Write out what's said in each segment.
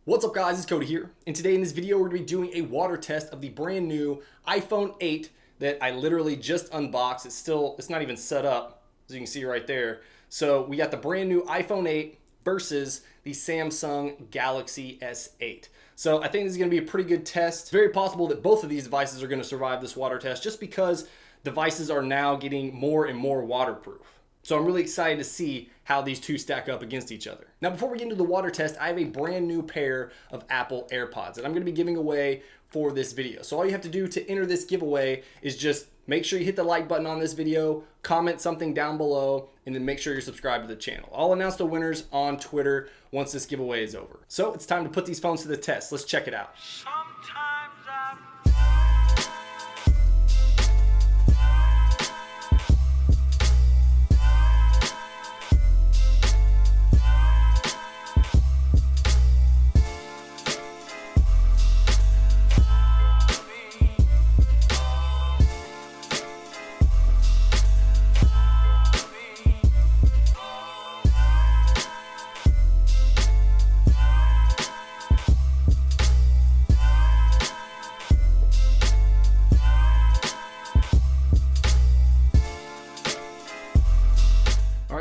What's up guys, it's Cody here, and today in this video we're going to be doing a water test of the brand new iPhone 8 that I literally just unboxed. It's not even set up, as you can see right there. So we got the brand new iPhone 8 versus the Samsung Galaxy S8. So I think this is going to be a pretty good test. It's very possible that both of these devices are going to survive this water test just because devices are now getting more and more waterproof. So I'm really excited to see how these two stack up against each other. Now, before we get into the water test, I have a brand new pair of Apple AirPods that I'm gonna be giving away for this video. So all you have to do to enter this giveaway is just make sure you hit the like button on this video, comment something down below, and then make sure you're subscribed to the channel. I'll announce the winners on Twitter once this giveaway is over. So it's time to put these phones to the test. Let's check it out.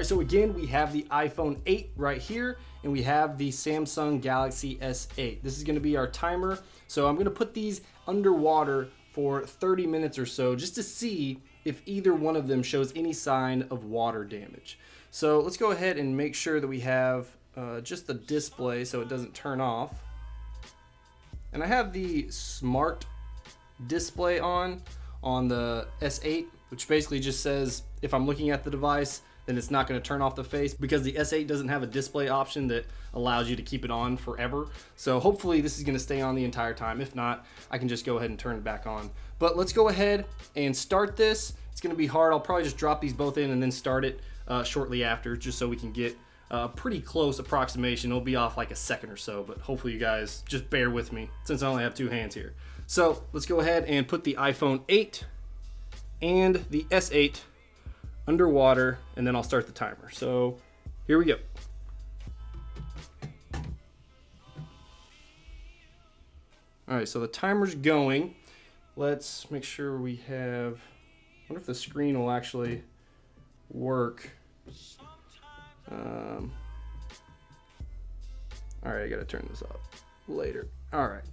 So again, we have the iPhone 8 right here, and we have the Samsung Galaxy S8. This is going to be our timer. So I'm going to put these underwater for 30 minutes or so just to see if either one of them shows any sign of water damage. So let's go ahead and make sure that we have just the display so it doesn't turn off. And I have the smart display on the S8, which basically just says if I'm looking at the device, then it's not going to turn off the face, because the S8 doesn't have a display option that allows you to keep it on forever. So hopefully this is going to stay on the entire time. If not, I can just go ahead and turn it back on. But let's go ahead and start this. It's going to be hard. I'll probably just drop these both in and then start it shortly after, just so we can get a pretty close approximation. It'll be off like a second or so, but hopefully you guys just bear with me since I only have two hands here. So let's go ahead and put the iPhone 8 and the S8 underwater, and then I'll start the timer. So here we go. All right, so the timer's going. Let's make sure we have, I wonder if the screen will actually work. All right, I gotta turn this up later. All right,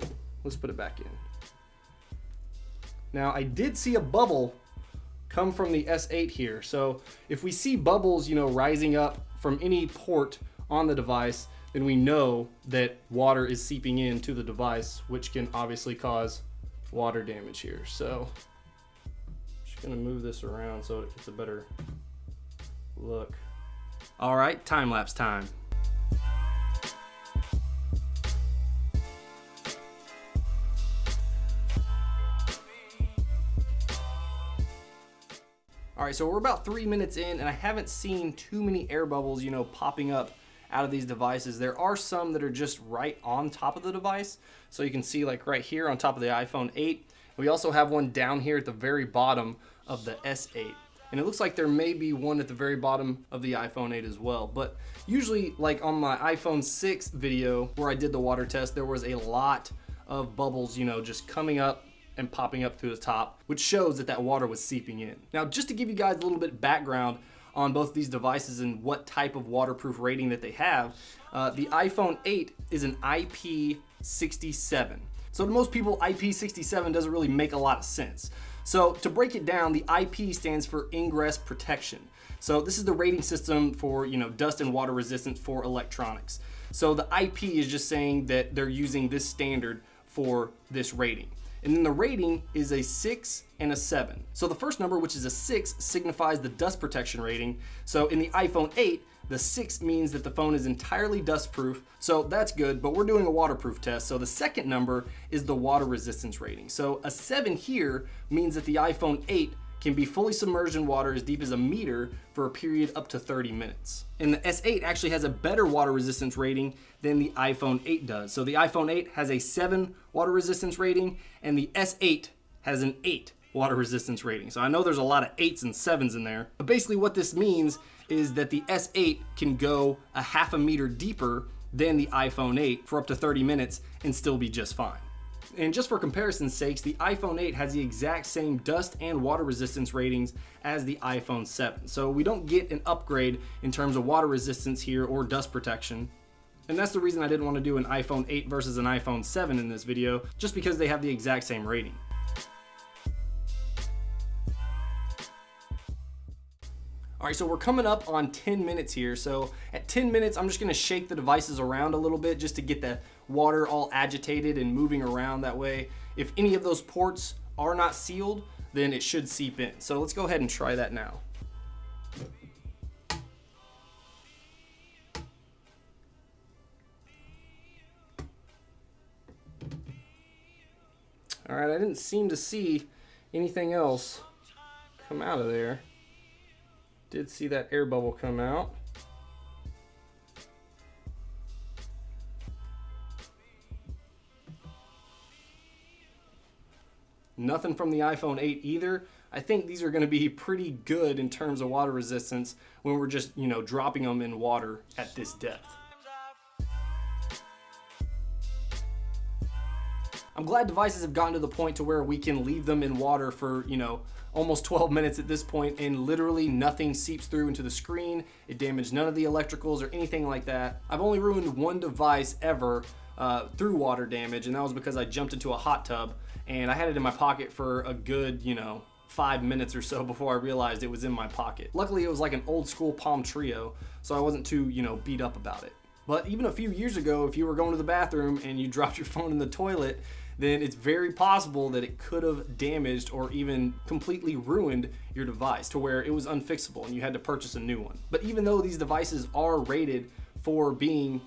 let's put it back in. Now I did see a bubble come from the S8 here. So if we see bubbles, rising up from any port on the device, then we know that water is seeping into the device, which can obviously cause water damage here. So I'm just gonna move this around so it gets a better look. All right, time lapse time. All right, so we're about 3 minutes in, and I haven't seen too many air bubbles, popping up out of these devices. There are some that are just right on top of the device. So you can see like right here on top of the iPhone 8. We also have one down here at the very bottom of the S8. And it looks like there may be one at the very bottom of the iPhone 8 as well. But usually, like on my iPhone 6 video where I did the water test, there was a lot of bubbles, just coming up and popping up to the top, which shows that water was seeping in. Now, just to give you guys a little bit of background on both these devices and what type of waterproof rating that they have, the iPhone 8 is an IP67. So to most people, IP67 doesn't really make a lot of sense. So to break it down, the IP stands for ingress protection. So this is the rating system for dust and water resistance for electronics. So the IP is just saying that they're using this standard for this rating. And then the rating is a 6 and a 7. So the first number, which is a 6, signifies the dust protection rating. So in the iPhone 8, the 6 means that the phone is entirely dust-proof, so that's good, but we're doing a waterproof test. So the second number is the water resistance rating. So a 7 here means that the iPhone 8 can be fully submerged in water as deep as a meter for a period up to 30 minutes. And the S8 actually has a better water resistance rating than the iPhone 8 does. So the iPhone 8 has a 7 water resistance rating, and the S8 has an 8 water resistance rating. So I know there's a lot of 8s and 7s in there, but basically what this means is that the S8 can go a half a meter deeper than the iPhone 8 for up to 30 minutes and still be just fine. And just for comparison's sakes, the iPhone 8 has the exact same dust and water resistance ratings as the iPhone 7. So we don't get an upgrade in terms of water resistance here or dust protection. And that's the reason I didn't want to do an iPhone 8 versus an iPhone 7 in this video, just because they have the exact same rating. All right, so we're coming up on 10 minutes here. So at 10 minutes, I'm just gonna shake the devices around a little bit just to get the water all agitated and moving around that way. If any of those ports are not sealed, then it should seep in. So let's go ahead and try that now. All right, I didn't seem to see anything else come out of there. Did see that air bubble come out. Nothing from the iPhone 8 either. I think these are going to be pretty good in terms of water resistance when we're just, dropping them in water at this depth. I'm glad devices have gotten to the point to where we can leave them in water for, almost 12 minutes at this point, and literally nothing seeps through into the screen. It damaged none of the electricals or anything like that. I've only ruined one device ever through water damage, and that was because I jumped into a hot tub and I had it in my pocket for a good, 5 minutes or so before I realized it was in my pocket. Luckily, it was like an old school Palm Trio, so I wasn't too, beat up about it. But even a few years ago, if you were going to the bathroom and you dropped your phone in the toilet, then it's very possible that it could have damaged or even completely ruined your device to where it was unfixable and you had to purchase a new one. But even though these devices are rated for being,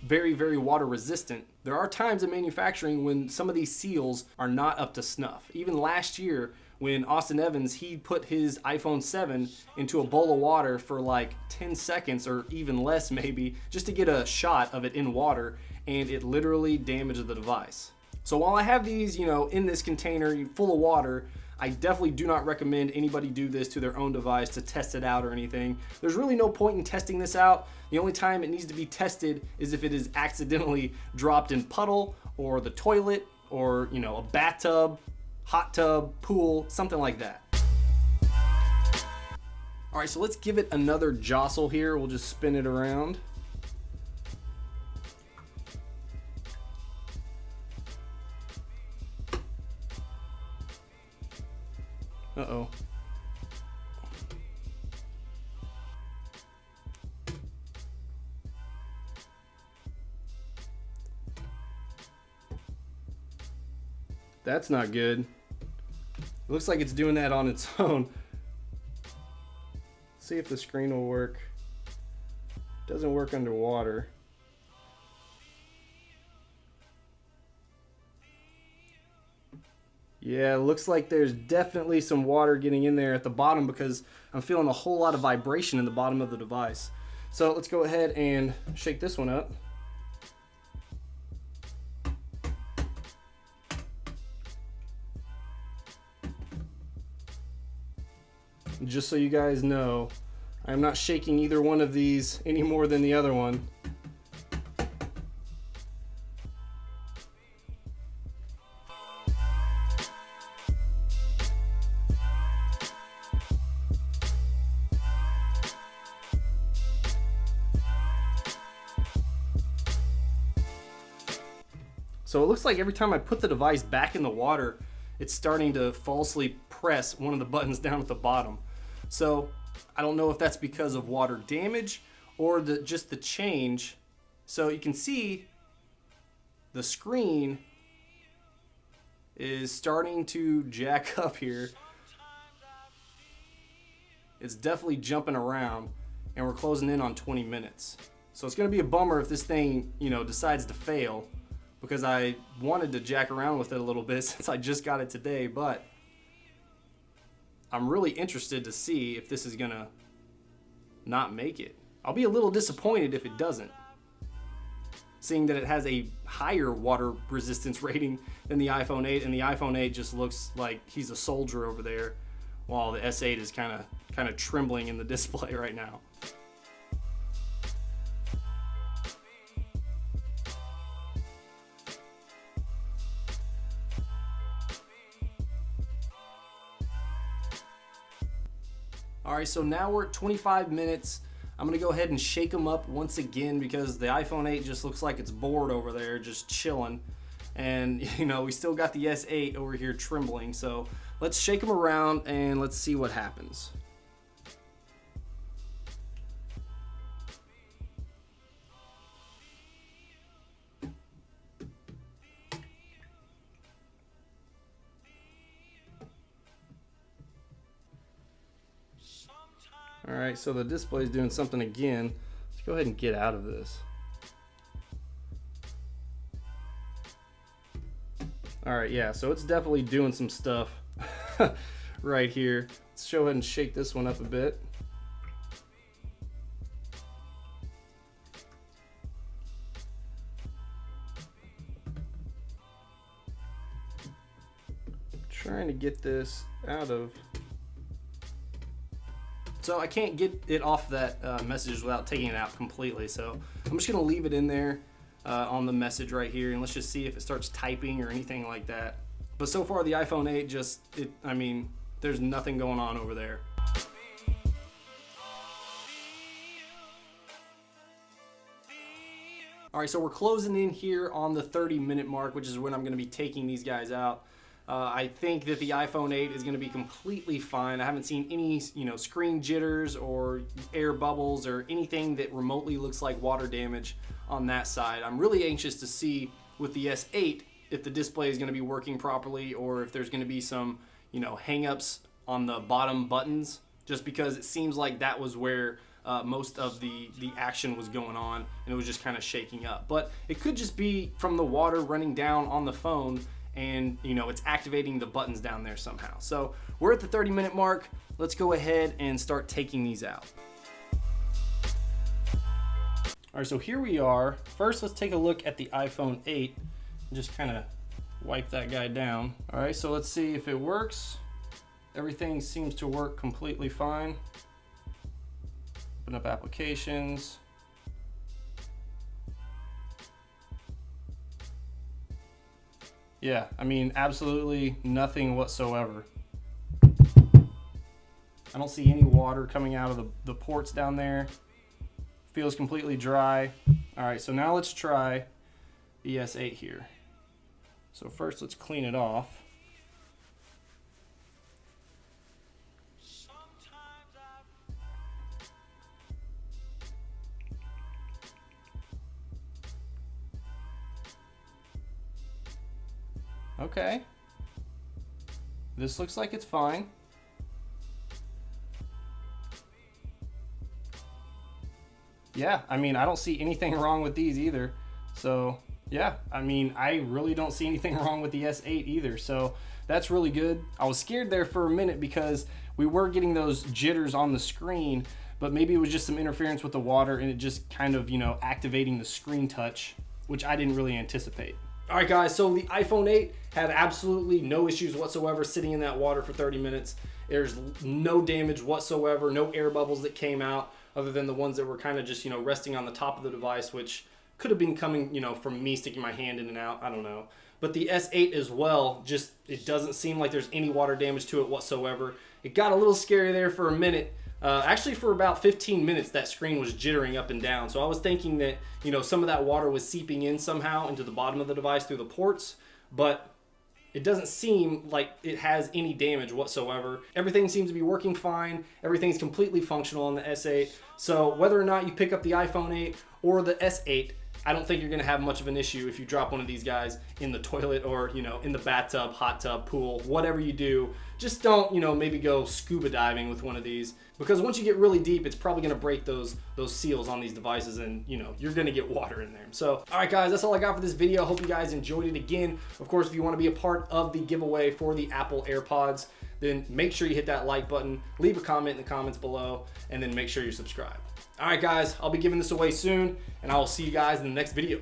very, very water resistant, there are times in manufacturing when some of these seals are not up to snuff. Even last year, when Austin Evans, he put his iPhone 7 into a bowl of water for like 10 seconds or even less maybe, just to get a shot of it in water, and it literally damaged the device. So while I have these, in this container full of water, I definitely do not recommend anybody do this to their own device to test it out or anything. There's really no point in testing this out. The only time it needs to be tested is if it is accidentally dropped in puddle or the toilet or, a bathtub, hot tub, pool, something like that. All right, so let's give it another jostle here. We'll just spin it around. Uh-oh. That's not good. It looks like it's doing that on its own. Let's see if the screen will work. It doesn't work underwater. Yeah, it looks like there's definitely some water getting in there at the bottom because I'm feeling a whole lot of vibration in the bottom of the device. So let's go ahead and shake this one up. Just so you guys know, I'm not shaking either one of these any more than the other one. So it looks like every time I put the device back in the water, it's starting to falsely press one of the buttons down at the bottom. So I don't know if that's because of water damage or just the change. So you can see the screen is starting to jack up here. It's definitely jumping around, and we're closing in on 20 minutes. So it's gonna be a bummer if this thing, decides to fail, because I wanted to jack around with it a little bit since I just got it today, but I'm really interested to see if this is gonna not make it. I'll be a little disappointed if it doesn't, seeing that it has a higher water resistance rating than the iPhone 8, and the iPhone 8 just looks like he's a soldier over there, while the S8 is kind of trembling in the display right now. All right, so now we're at 25 minutes. I'm gonna go ahead and shake them up once again because the iPhone 8 just looks like it's bored over there, just chilling. And you know, we still got the S8 over here trembling. So let's shake them around and let's see what happens. All right, so the display is doing something again. Let's go ahead and get out of this. All right, yeah, so it's definitely doing some stuff right here. Let's go ahead and shake this one up a bit. Trying to get this out of. So I can't get it off that message without taking it out completely. So I'm just gonna leave it in there on the message right here, and let's just see if it starts typing or anything like that. But so far the iPhone 8 I mean, there's nothing going on over there. All right, so we're closing in here on the 30-minute mark, which is when I'm gonna be taking these guys out. I think that the iPhone 8 is going to be completely fine. I haven't seen any, screen jitters or air bubbles or anything that remotely looks like water damage on that side. I'm really anxious to see with the S8 if the display is going to be working properly or if there's going to be some, hang-ups on the bottom buttons, just because it seems like that was where most of the action was going on and it was just kind of shaking up. But it could just be from the water running down on the phone, and it's activating the buttons down there somehow. So we're at the 30-minute mark. Let's go ahead and start taking these out. All right, so here we are. First, let's take a look at the iPhone 8 and just kind of wipe that guy down. All right, so let's see if it works. Everything seems to work completely fine. Open up applications. Yeah, I mean, absolutely nothing whatsoever. I don't see any water coming out of the ports down there. Feels completely dry. All right, so now let's try the S8 here. So first, let's clean it off. Okay, this looks like it's fine. Yeah, I mean, I don't see anything wrong with these either. So yeah, I mean, I really don't see anything wrong with the S8 either. So that's really good. I was scared there for a minute because we were getting those jitters on the screen, but maybe it was just some interference with the water and it just kind of, activating the screen touch, which I didn't really anticipate. All right, guys, so the iPhone 8 had absolutely no issues whatsoever sitting in that water for 30 minutes. There's no damage whatsoever, no air bubbles that came out other than the ones that were kind of just, resting on the top of the device, which could have been coming, from me sticking my hand in and out. I don't know. But the S8 as well, just it doesn't seem like there's any water damage to it whatsoever. It got a little scary there for a minute. Actually, for about 15 minutes, that screen was jittering up and down. So I was thinking that, some of that water was seeping in somehow into the bottom of the device through the ports, but it doesn't seem like it has any damage whatsoever. Everything seems to be working fine. Everything's completely functional on the S8. So whether or not you pick up the iPhone 8 or the S8, I don't think you're gonna have much of an issue if you drop one of these guys in the toilet or, in the bathtub, hot tub, pool, whatever you do. Just don't, maybe go scuba diving with one of these, because once you get really deep, it's probably gonna break those seals on these devices and, you're gonna get water in there. So, all right, guys, that's all I got for this video. I hope you guys enjoyed it. Again, of course, if you wanna be a part of the giveaway for the Apple AirPods, then make sure you hit that like button, leave a comment in the comments below, and then make sure you're subscribed. All right, guys, I'll be giving this away soon, and I will see you guys in the next video.